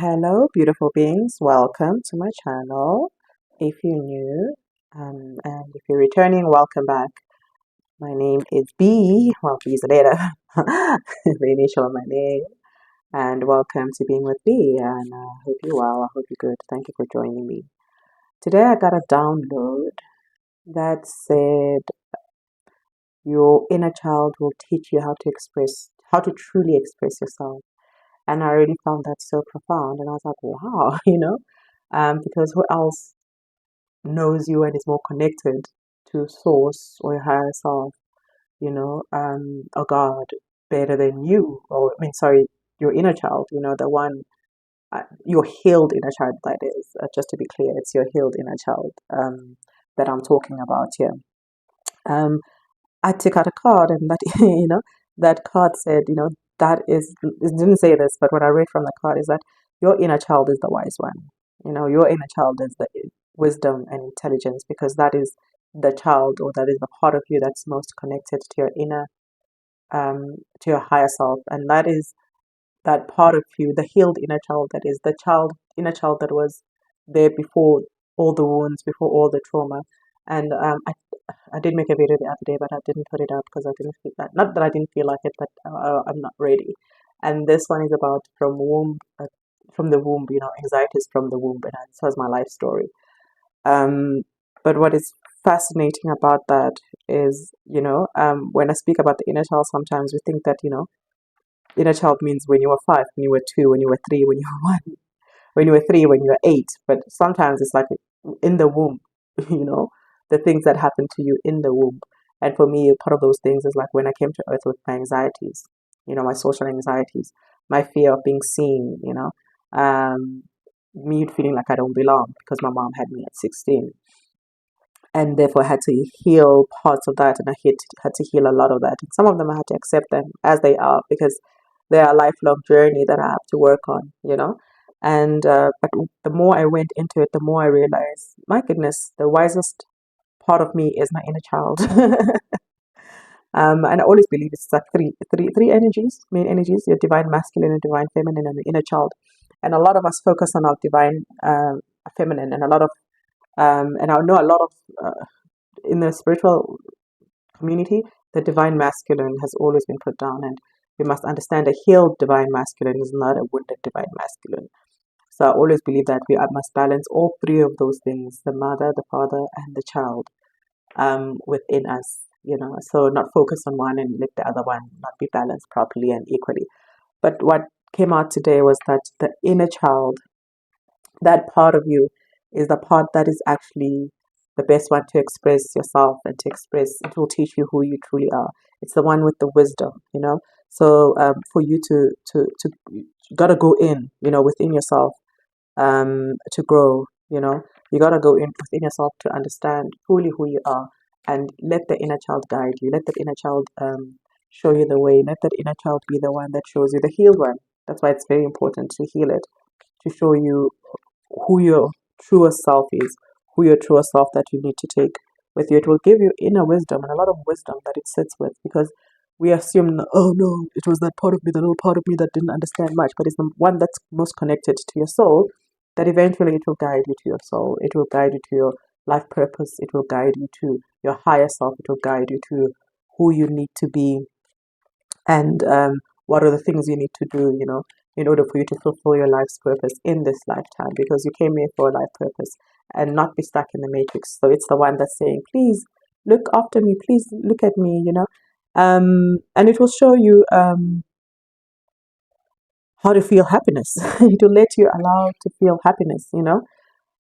Hello, beautiful beings. Welcome to my channel. If you're new, and if you're returning, welcome back. My name is B. Well, B is a letter, the initial of my name. And welcome to being with B. And I hope you're well. I hope you're good. Thank you for joining me. Today I got a download that said your inner child will teach you how to truly express yourself. And I really found that so profound. And I was like, wow, because who else knows you and is more connected to source or your higher self, or God better than you, or I mean, sorry, your inner child, the one, your healed inner child, that is, just to be clear, it's your healed inner child that I'm talking about here. Um, I took out a card and that, that card said, that is, it didn't say this, but what I read from the card is that your inner child is the wise one. Your inner child is the wisdom and intelligence because that is the child or that is the part of you that's most connected to your to your higher self. And that is that part of you, the healed inner child, that is the inner child that was there before all the wounds, before all the trauma. And I did make a video the other day, but I didn't put it up because I didn't feel that. Not that I didn't feel like it, but I'm not ready. And this one is about from the womb. Anxieties from the womb, and that was my life story. Um, but what is fascinating about that is, when I speak about the inner child, sometimes we think that, inner child means when you were 5, when you were 2, when you were 3, when you were 1, when you were 3, when you were 8. But sometimes it's like in the womb, the things that happen to you in the womb. And for me, part of those things is like when I came to earth with my anxieties, my social anxieties, my fear of being seen, me feeling like I don't belong because my mom had me at 16. And therefore I had to heal parts of that, and I had to heal a lot of that. And some of them I had to accept them as they are because they are a lifelong journey that I have to work on. And but the more I went into it, the more I realized, my goodness, the wisest part of me is my inner child. And I always believe it's like three energies, main energies: your divine masculine and divine feminine, and the inner child. And a lot of us focus on our divine feminine, and and I know a lot of in the spiritual community, the divine masculine has always been put down, and we must understand a healed divine masculine is not a wounded divine masculine. So I always believe that we must balance all three of those things: the mother, the father, and the child within us. So not focus on one and let the other one not be balanced properly and equally. But what came out today was that the inner child, that part of you, is the part that is actually the best one to express yourself and to express. It will teach you who you truly are. It's the one with the wisdom. So for you to you gotta go in, within yourself to grow. You gotta go in within yourself to understand fully who you are, and let the inner child guide you. Let that inner child show you the way. Let that inner child be the one that shows you, the healed one. That's why it's very important to heal it, to show you who your truest self is, who your truest self that you need to take with you. It will give you inner wisdom and a lot of wisdom that it sits with, because we assume, oh no, it was that part of me, that little part of me that didn't understand much, but it's the one that's most connected to your soul, that eventually it will guide you to your soul. It will guide you to your life purpose. It will guide you to your higher self. It will guide you to who you need to be, and what are the things you need to do, in order for you to fulfill your life's purpose in this lifetime, because you came here for a life purpose and not be stuck in the matrix. So it's the one that's saying, please look after me, please look at me. And it will show you how to feel happiness. It will let you allow to feel happiness.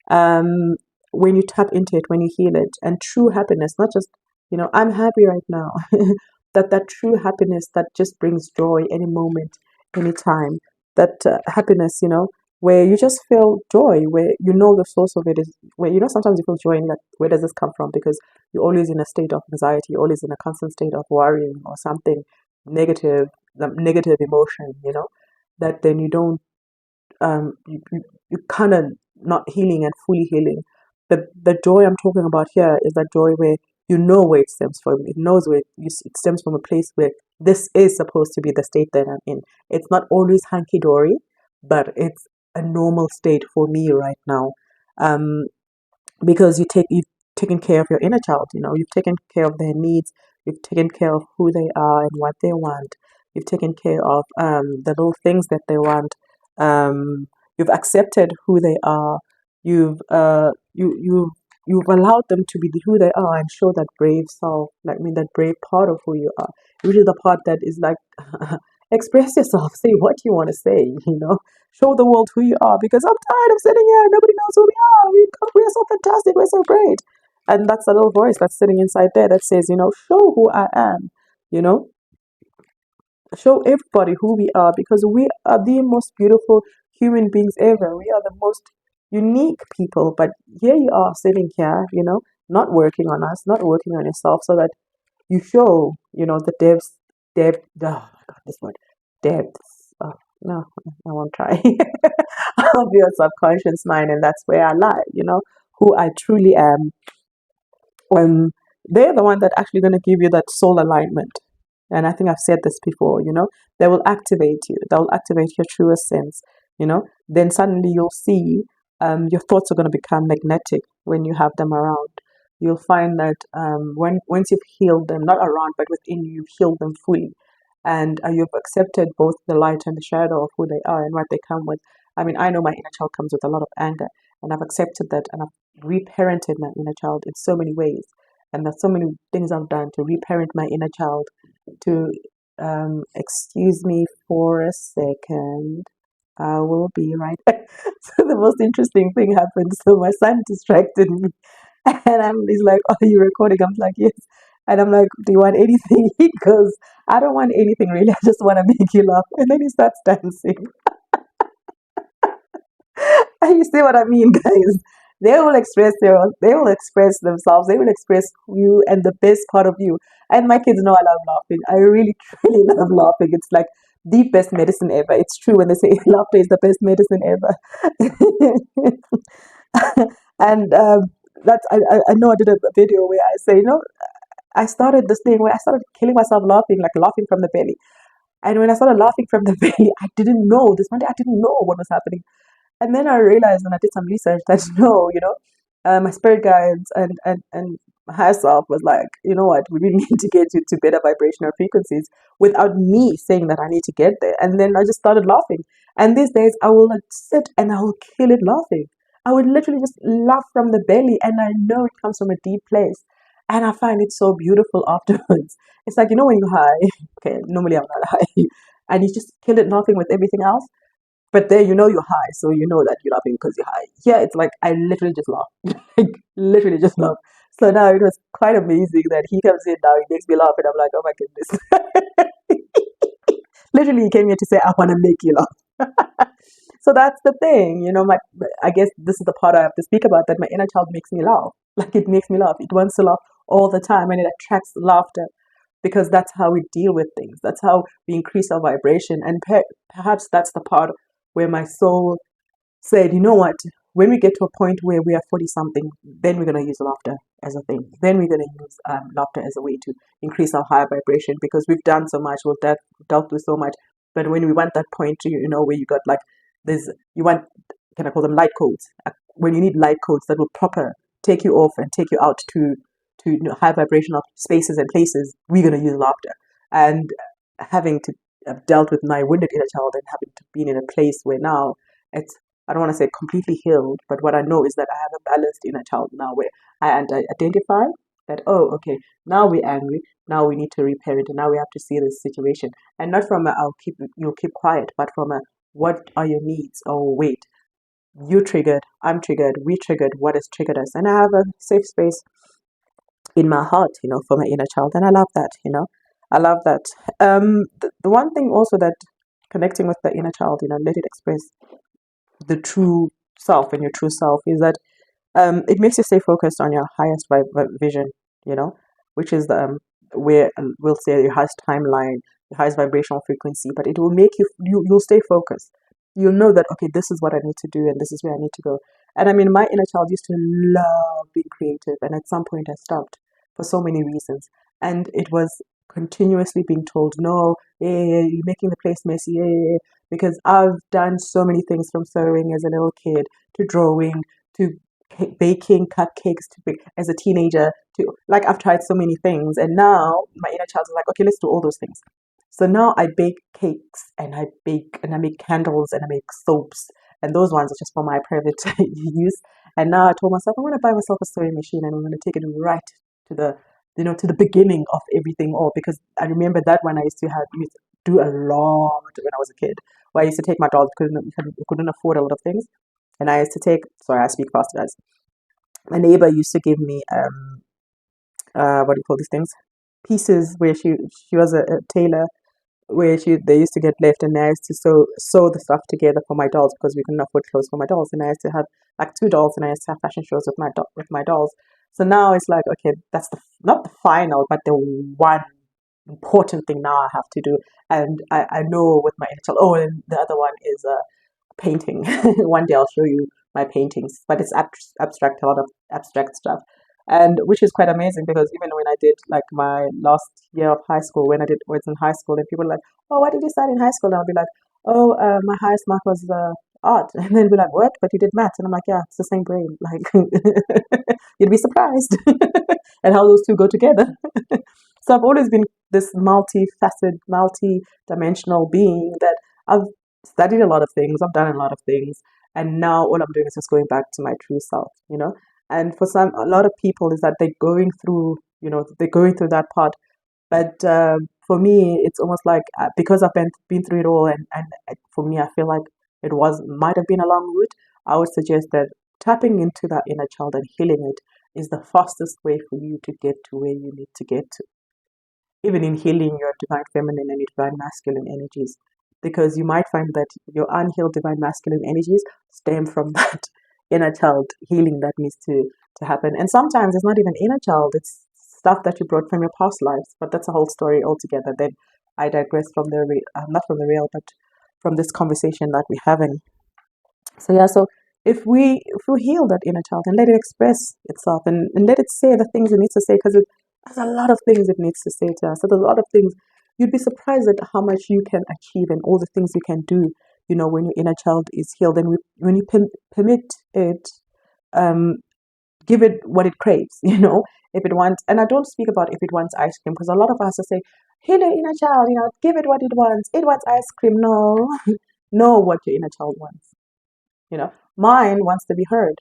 um, when you tap into it, when you heal it, and true happiness, not just, I'm happy right now. That true happiness that just brings joy any moment, any time. That happiness, where you just feel joy, where the source of it is, where sometimes you feel joy and like, where does this come from? Because you're always in a state of anxiety, you're always in a constant state of worrying or something negative, negative emotion, that then you don't you kind of not healing and fully healing. The joy I'm talking about here is that joy where you know where it stems from. It knows where it stems from, a place where this is supposed to be the state that I'm in. It's not always hunky dory, but a normal state for me right now. Um, because you've taken care of your inner child, you've taken care of their needs, you've taken care of who they are and what they want, you've taken care of the little things that they want, you've accepted who they are, you've allowed them to be who they are and show that brave self, like that brave part of who you are, which is the part that is like express yourself, say what you want to say, show the world who you are, because I'm tired of sitting here and nobody knows who we are. We're so fantastic, we're so great. And that's a little voice that's sitting inside there that says, show who I am, you know, show everybody who we are, because we are the most beautiful human beings ever. We are the most unique people. But here you are sitting here, not working on us, not working on yourself, so that you show, the depth, oh my God, this word, depths. Oh, no, I won't try. Of your subconscious mind, and that's where I lie, who I truly am. When they're the one that actually going to give you that soul alignment. And I think I've said this before, they will activate you. They'll activate your truest sense, then suddenly you'll see your thoughts are going to become magnetic when you have them around. You'll find that once you've healed them, not around, but within you, you've healed them fully. And you've accepted both the light and the shadow of who they are and what they come with. I mean, I know my inner child comes with a lot of anger, and I've accepted that, and I've reparented my inner child in so many ways. And there's so many things I've done to reparent my inner child. To excuse me for a second, I will be right back. So the most interesting thing happened. So my son distracted me, and he's like, "Oh, are you recording?" I'm like, "Yes." And I'm like, "Do you want anything?" He goes, "I don't want anything really. I just want to make you laugh." And then he starts dancing. You see what I mean, guys? They will express themselves, they will express you and the best part of you. And my kids know I love laughing. I really, truly love laughing. It's like the best medicine ever. It's true when they say laughter is the best medicine ever. And I know I did a video where I say, I started this thing where I started killing myself laughing, like laughing from the belly. And when I started laughing from the belly, I didn't know this one day, I didn't know what was happening. And then I realized, when I did some research, that no, my spirit guides and my higher self was like, you know what, we really need to get you to better vibrational frequencies, without me saying that I need to get there. And then I just started laughing. And these days I will like sit and I will kill it laughing. I would literally just laugh from the belly, and I know it comes from a deep place. And I find it so beautiful afterwards. It's like, when you're high, okay, normally I'm not high, and you just kill it laughing with everything else. But there, you're high, so you know that you're laughing because you're high. Here, it's like I literally just laugh, like literally just laugh. So now it was quite amazing that he comes in now, he makes me laugh, and I'm like, oh my goodness. Literally, he came here to say, I want to make you laugh. So that's the thing, I guess this is the part I have to speak about, that my inner child makes me laugh. Like, it makes me laugh. It wants to laugh all the time, and it attracts laughter, because that's how we deal with things. That's how we increase our vibration. And perhaps that's the part where my soul said, you know what, when we get to a point where we are 40 something, then we're going to use laughter as a thing. Then we're going to use laughter as a way to increase our higher vibration, because we've done so much, we've dealt with so much. But when we want that point to, where you got like this, you want, can I call them light codes? When you need light codes that will proper take you off and take you out to high vibrational spaces and places, we're going to use laughter. And having to have dealt with my wounded inner child, and having to be in a place where now it's, I don't want to say completely healed, but what I know is that I have a balanced inner child now, where I identify that, oh, okay, now we're angry, now we need to reparent, and now we have to see this situation. And not from a, you'll keep quiet, but from a, what are your needs? Oh, wait, you triggered, I'm triggered, we triggered, what has triggered us? And I have a safe space in my heart, for my inner child. And I love that, I love that. The one thing also that connecting with the inner child, let it express the true self, and your true self is that it makes you stay focused on your highest vision, which is the where we'll say your highest timeline, your highest vibrational frequency. But it will make you'll stay focused. You'll know that, okay, this is what I need to do, and this is where I need to go. And I mean, my inner child used to love being creative, and at some point I stopped for so many reasons. And it was continuously being told, no, you're making the place messy, because I've done so many things from sewing as a little kid to drawing to baking cupcakes to as a teenager to like I've tried so many things, and now my inner child is like, okay, let's do all those things. So now I bake cakes and I bake and I make candles and I make soaps, and those ones are just for my private use. And now I told myself I'm going to buy myself a sewing machine and I'm going to take it right to the to the beginning of everything all, because I remember that when I used to do a lot when I was a kid. Where I used to take my dolls, couldn't afford a lot of things, and I used to take. Sorry, I speak fast, guys. My neighbor used to give me what do you call these things? Pieces where she was a tailor, where they used to get left, and I used to sew the stuff together for my dolls because we couldn't afford clothes for my dolls, and I used to have like two dolls, and I used to have fashion shows with my dolls. So now it's like, okay, that's not the final, but the one important thing now I have to do, and I know with my initial. Oh, and the other one is painting. One day I'll show you my paintings, but it's abstract, a lot of abstract stuff, and which is quite amazing because even when I did like my last year of high school, when I was in high school, and people were like, "Oh, what did you study in high school?" And I'll be like, "Oh, my highest mark was art," and then be like, "What? But you did math?" And I'm like, "Yeah, it's the same brain." Like, you'd be surprised at how those two go together. So I've always been this multifaceted, multi-dimensional being that I've studied a lot of things, I've done a lot of things, and now all I'm doing is just going back to my true self, you know. And for a lot of people is that they're going through, they're going through that part. But for me, it's almost like because I've been through it all, and for me, I feel like might have been a long route. I would suggest that tapping into that inner child and healing it is the fastest way for you to get to where you need to get to, even in healing your divine feminine and your divine masculine energies, because you might find that your unhealed divine masculine energies stem from that inner child healing that needs to happen. And sometimes it's not even inner child, it's stuff that you brought from your past lives, but that's a whole story altogether. Then I digress from not from the real, but from this conversation that we're having. So yeah, so if we heal that inner child and let it express itself, and let it say the things it needs to say, because there's a lot of things it needs to say to us. So there's a lot of things you'd be surprised at how much you can achieve and all the things you can do. When your inner child is healed, and when you permit it, um, give it what it craves. If it wants, and I don't speak about if it wants ice cream, because a lot of us will say, heal your inner child. Give it what it wants. It wants ice cream. No, know what your inner child wants. Mine wants to be heard.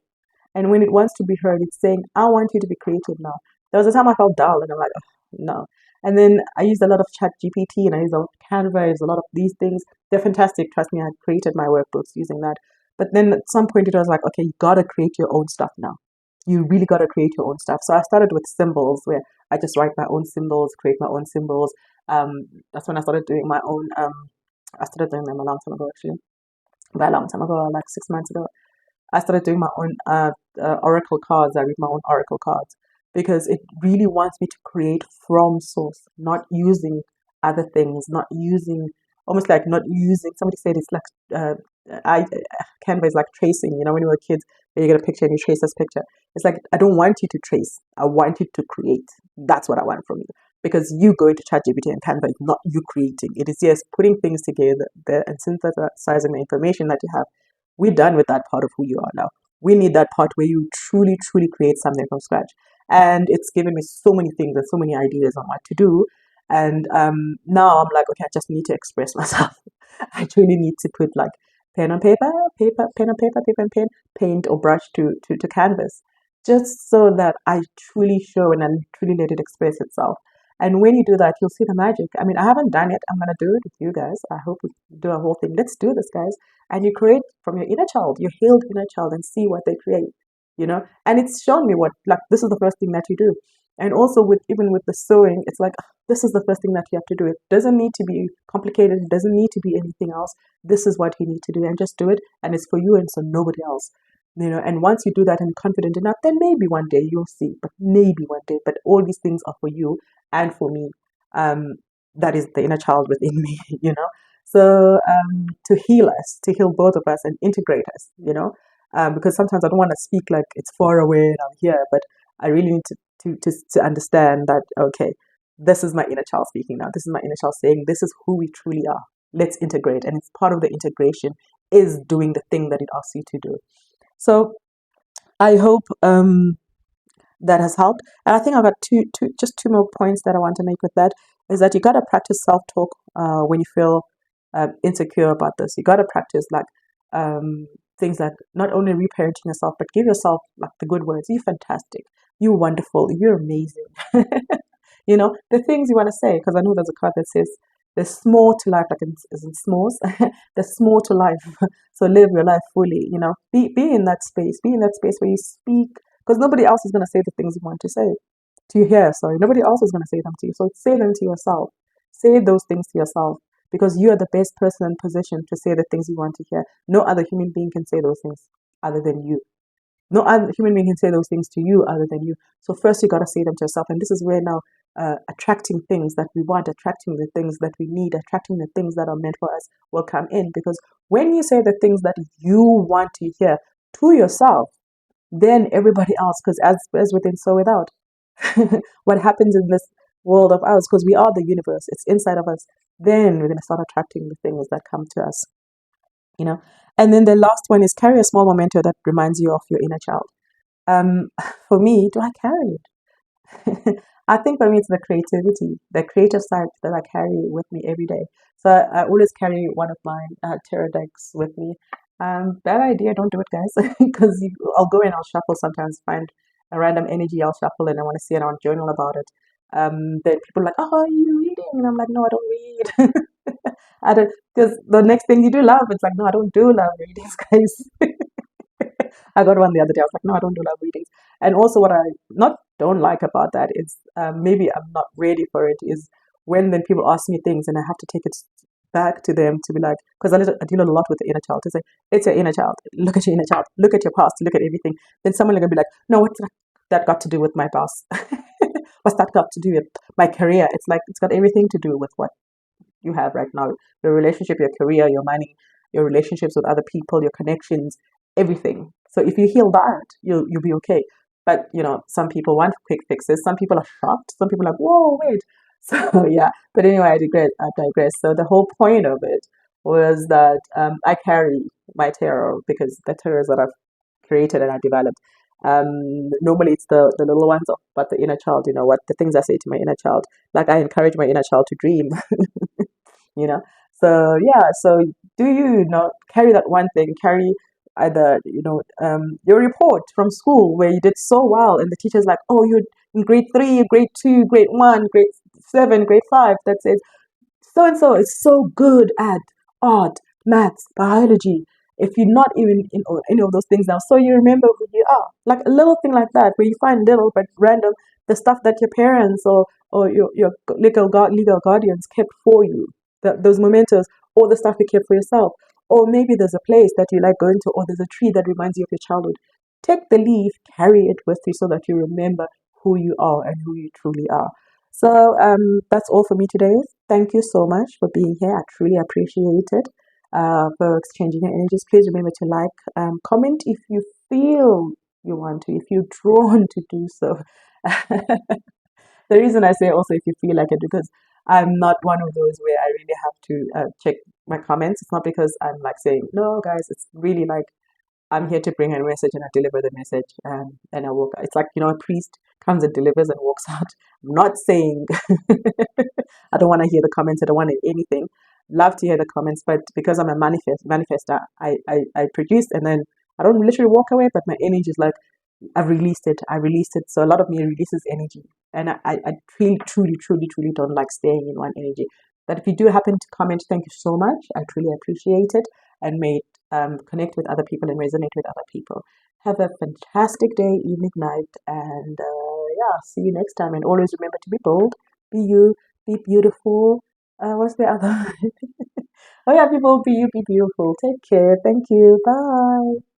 And when it wants to be heard, it's saying, I want you to be creative now. There was a time I felt dull and I'm like, oh, no. And then I used a lot of chat GPT and I used a lot of Canva, I used a lot of these things. They're fantastic. Trust me, I created my workbooks using that. But then at some point it was like, okay, you gotta create your own stuff now. You really gotta create your own stuff. So I started with symbols where I just write my own symbols, create my own symbols. That's when I started doing my own I started doing them a long time ago actually. Very long time ago, like 6 months ago. I started doing my own oracle cards. I read my own oracle cards because it really wants me to create from source, not using other things, not using, almost like not using. Somebody said it's like Canva is like tracing. When you were kids, you get a picture and you trace this picture. It's like I don't want you to trace. I want you to create. That's what I want from you. Because you going to ChatGPT and Canva is not you creating. It is yes putting things together there and synthesizing the information that you have. We're done with that part of who you are now. We need that part where you truly, truly create something from scratch. And it's given me so many things and so many ideas on what to do. And now I'm like, okay, I just need to express myself. I truly need to put like pen on paper, pen on paper, paper and pen, paint or brush to canvas, just so that I truly show and I truly let it express itself. And when you do that, you'll see the magic. I mean, I haven't done it. I'm gonna do it with you guys. I hope we do a whole thing. Let's do this, guys. And you create from your inner child, your healed inner child, and see what they create. And it's shown me what, like, this is the first thing that you do. And also even with the sewing, it's like, this is the first thing that you have to do. It doesn't need to be complicated. It doesn't need to be anything else. This is what you need to do, and just do it. And it's for you and so nobody else. And once you do that and confident enough, then maybe one day you'll see, but maybe one day. But all these things are for you and for me. That is the inner child within me. So to heal us, to heal both of us and integrate us. Because sometimes I don't want to speak like it's far away and I'm here, but I really need to understand that, okay, this is my inner child speaking now. This is my inner child saying, this is who we truly are. Let's integrate. And it's part of the integration is doing the thing that it asks you to do. So I hope that has helped. And I think I've got just two more points that I want to make with that is that you got to practice self-talk when you feel insecure about this. You got to practice like things like not only reparenting yourself, but give yourself like the good words. You're fantastic. You're wonderful. You're amazing. You know, the things you want to say, because I know there's a quote that says, there's more to life, like in s'mores, there's more to life. So live your life fully, you know, be in that space, be in that space where you speak, because nobody else is going to say the things you want to say, to you here, sorry, nobody else is going to say them to you. So say them to yourself. Say those things to yourself, because you are the best person in position to say the things you want to hear. No other human being can say those things other than you. No other human being can say those things to you other than you. So first you got to say them to yourself. And this is where now attracting things that we want, attracting the things that we need, attracting the things that are meant for us will come in. Because when you say the things that you want to hear to yourself, then everybody else, because as within, so without. What happens in this world of ours, because we are the universe, it's inside of us, then we're going to start attracting the things that come to us, you know. And then the last one is carry a small memento that reminds you of your inner child. Um, for me, do I carry it? I think for me it's the creativity, the creative side that I carry with me every day. So I always carry one of my tarot decks with me. Bad idea, don't do it, guys, because I'll go and I'll shuffle sometimes, find a random energy, I'll shuffle and I want to see it, I'll journal about it. Then people are like, oh, are you reading? And I'm like, no, I don't read. I don't, because the next thing you do love, it's like, no, I don't do love readings, guys. I got one the other day. I was like, no, I don't do love readings. And also, what I not don't like about that is maybe I'm not ready for it. Is when then people ask me things and I have to take it back to them to be like, because I deal a lot with the inner child to say, it's your inner child. Look at your inner child. Look at your past. Look at everything. Then someone gonna be like, no, what's that got to do with my past? What's that got to do with my career? It's like it's got everything to do with what you have right now, your relationship, your career, your money, your relationships with other people, your connections, everything. So if you heal that, you'll be okay. But you know, some people want quick fixes. Some people are shocked. Some people are like, whoa, wait. So yeah. But anyway, I digress. So the whole point of it was that I carry my tarot because the tarots that I've created and I developed. Normally it's the little ones, but the inner child, you know, what the things I say to my inner child. Like I encourage my inner child to dream. You know, so yeah, so do you not carry that one thing, carry either, you know, your report from school where you did so well and the teacher's like, oh, you're in grade 3, grade 2, grade 1, grade 7, grade 5, that says so and so is so good at art, maths, biology. If you're not even in any of those things now, so you remember who you are. Like a little thing like that, where you find little but random the stuff that your parents or your legal guardians kept for you, those mementos, or the stuff you kept for yourself. Or maybe there's a place that you like going to, or there's a tree that reminds you of your childhood. Take the leaf, carry it with you so that you remember who you are and who you truly are. So that's all for me today. Thank you so much for being here. I truly appreciate it. For exchanging your energies. Please remember to like, comment if you feel you want to, if you're drawn to do so. The reason I say also if you feel like it, because I'm not one of those where I really have to check my comments. It's not because I'm like saying, no, guys, it's really like I'm here to bring a message and I deliver the message and I walk. It's like, you know, a priest comes and delivers and walks out. I'm not saying I don't want to hear the comments. I don't want anything. Love to hear the comments, but because I'm a manifester, I produce and then I don't literally walk away, but my energy is like, I've released it. I released it. So a lot of me releases energy. And I truly, truly, truly, truly don't like staying in one energy. But if you do happen to comment, thank you so much. I truly appreciate it and may connect with other people and resonate with other people. Have a fantastic day, evening, night, and yeah, see you next time. And always remember to be bold, be you, be beautiful. What's the other? Oh yeah, people, be you, be beautiful. Take care. Thank you. Bye.